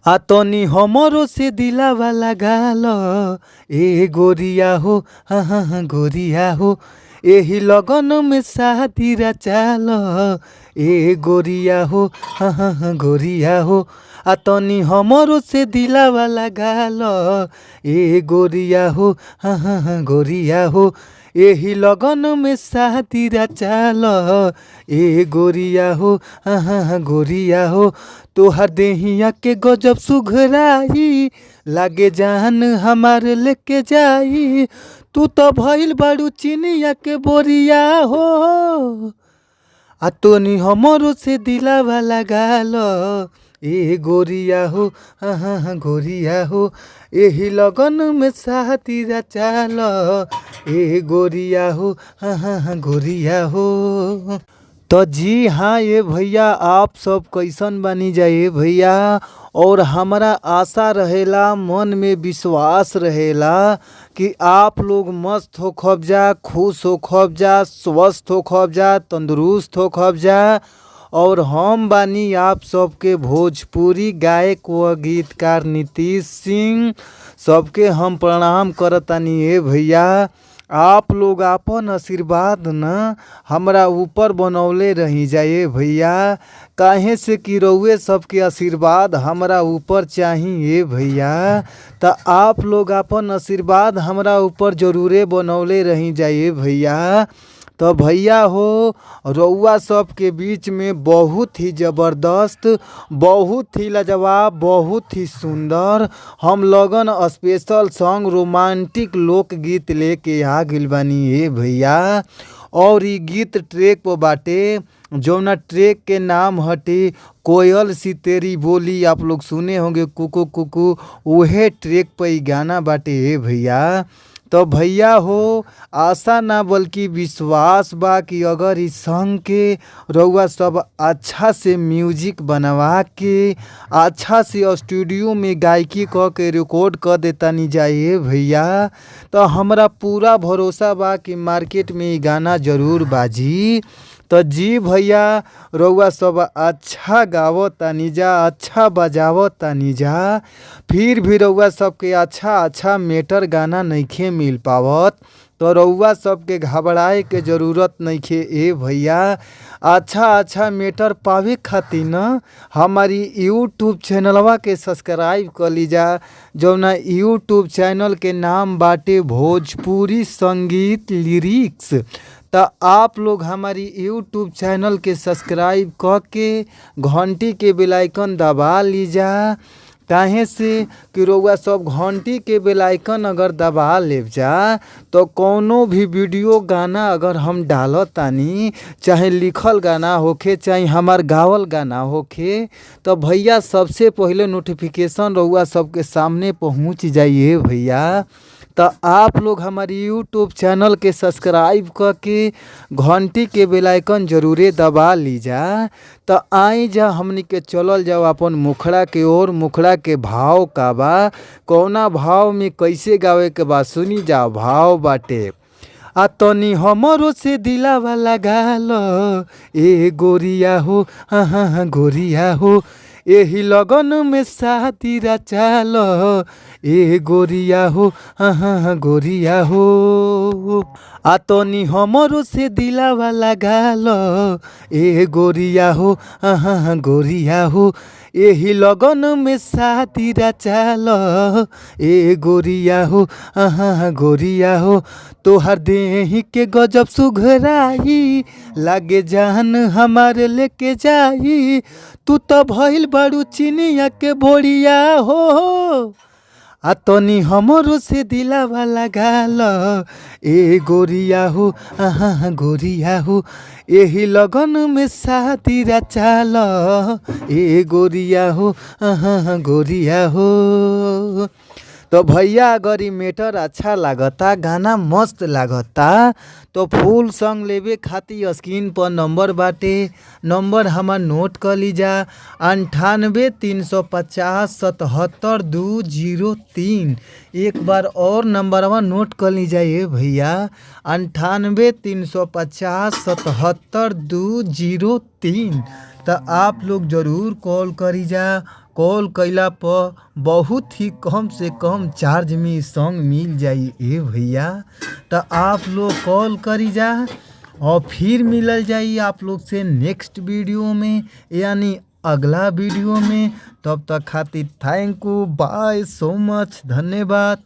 आ तनी हमरो से दिलावा लगाल ए गोरिया हो, हाँ हाँ हाँ गोरिया हो। एही लगन में शादी रचाल ए गोरिया हो, हाँ हाँ हाँ गोरिया हो। आ तनी हमरो से दिलावा लगाल ए गोरिया हो, हाँ हाँ हाँ गोरिया हो। एही लगन में शादी रचाल ए गोरिया हो, हाँ हाँ हाँ गोरिया हो। तोहर देहिया के गजब सुघराई लागे जान हमार लेके जाई। तू तो भइल बाड़ू चिनिया के बोरिया हो। आ तोनी हमरो से दिलावा लगाल ए गोरिया हो, हाँ हाँ हाँ गोरिया हो। एही लगन में शादी रचाल ए गोरिया हो, हाँ हाँ हाँ गोरिया हो। तो जी हाँ ये भैया, आप सब कैसन बानी जाए भैया। और हमारा आशा रहेला, मन में विश्वास रहेला कि आप लोग मस्त हो खबजा, खुश हो खबजा, स्वस्थ हो खबजा, तंदुरुस्त हो खबजा। और हम बानी आप सबके भोजपुरी गायक व गीतकार नीतीश सिंह। सबके हम प्रणाम करतानी ए भैया। आप लोग आपन आशीर्वाद न हमरा ऊपर बनौले रही जाए भैया। काहे से कि रउए सबके आशीर्वाद हमरा ऊपर चाहिए भैया। तो आप लोग आपन आशीर्वाद हमरा ऊपर जरूरे बनौले रही जाए भैया। तो भैया हो, रउआ सब के बीच में बहुत ही ज़बरदस्त, बहुत ही लाजवाब, बहुत ही सुंदर हम लगन स्पेशल सॉन्ग रोमांटिक लोकगीत लेके आ गइल बानी ए भैया। और ये गीत ट्रैक पर बाटे, जौना ट्रैक के नाम हटे कोयल सी तेरी बोली। आप लोग सुने होंगे कुकू कुकू, वहे ट्रैक पर ये गाना बाटे ए भैया। तो भैया हो, आशा ना बल्कि विश्वास बा कि अगर इस सॉन्ग के रउआ सब अच्छा से म्यूजिक बनवा के अच्छा से स्टूडियो में गायकी क के रिकॉर्ड कर देतानी जाए भैया, तो हमरा पूरा भरोसा बा कि मार्केट में ये गाना जरूर बाजी। तो जी भैया, रउआ सब अच्छा गावतानी जा, अच्छा बजावतानी जा। फिर भी रउआ सबके अच्छा मेटर गाना नइखे मिल पावत। तो रउआ सबके घबराए के ज़रूरत नइखे ए भैया। अच्छा मेटर पावे खातिर न हमारी यूट्यूब चैनलवा के सब्सक्राइब कर लीजा, जौना यूट्यूब चैनल के नाम बाटे भोजपुरी संगीत लिरिक्स। तो आप लोग हमारी यूट्यूब चैनल के सब्सक्राइब करके घंटी के बेल आइकन दबा लीजा। काहे से कि रउआ सब घंटी के बेल आइकन अगर दबा लेब जा, तो कौनो भी वीडियो गाना अगर हम डालतानी, चाहे लिखल गाना होखे चाहे हमार गावल गाना होखे, तो भैया सबसे पहले नोटिफिकेशन रउआ सबके सामने पहुँच जाइए भैया। तो आप लोग हमारी यूट्यूब चैनल के सब्सक्राइब करके घंटी के बेल आइकन जरूरे दबा लीजा। तो आई जा हमनी के चलल जाओ अपन मुखड़ा के ओर। मुखड़ा के भाव का बा, कौना भाव में कैसे गावे के बा, सुनी जाओ। भाव बाटे, आ तनी हमरो से दिलावा लगाल ए गोरिया हो, हाँ हाँ हाँ गोरिया हो। एही लगन में शादी रचाल ए गोरिया हो, हाँ हाँ हाँ गोरिया हो। आ तनी हमरो से दिलावा लगाल ए गोरिया हो, हाँ हाँ हाँ गोरिया हो। एही लगन में शादी रचाल ए गोरिया हो, हाँ हाँ हाँ गोरिया हो। तोहर देहि के गजब सुघराई लागे जान हमार लेके जाई। तू तो भइल बाड़ू चिनिया के बोरिया हो। आ तनी हमरो से दिलावा लगाल ए गोरिया हो, हाँ हाँ हाँ गोरिया हो। एही लगन में शादी रचाल ए गोरिया हो, हाँ हाँ हाँ गोरिया हो। तो भैया अगर ये मैटर अच्छा लागता, गाना मस्त लागता, तो फुल सॉन्ग लेवे खातिर स्क्रीन पर नंबर बाटे। नंबर हमार नोट कर लीजा, 98 350 77 203। एक बार और नंबरवा नोट कर लीजा ये भैया, 98 350 77 203। तो आप लोग ज़रूर कॉल करी जा, कॉल कैला पर बहुत ही कम से कम चार्ज में सॉन्ग मिल जाई ए भैया। तो आप लोग कॉल करी जा और फिर मिलल जाई आप लोग से नेक्स्ट वीडियो में, यानी अगला वीडियो में। तब तक खातिर thank you, by so much, धन्यवाद।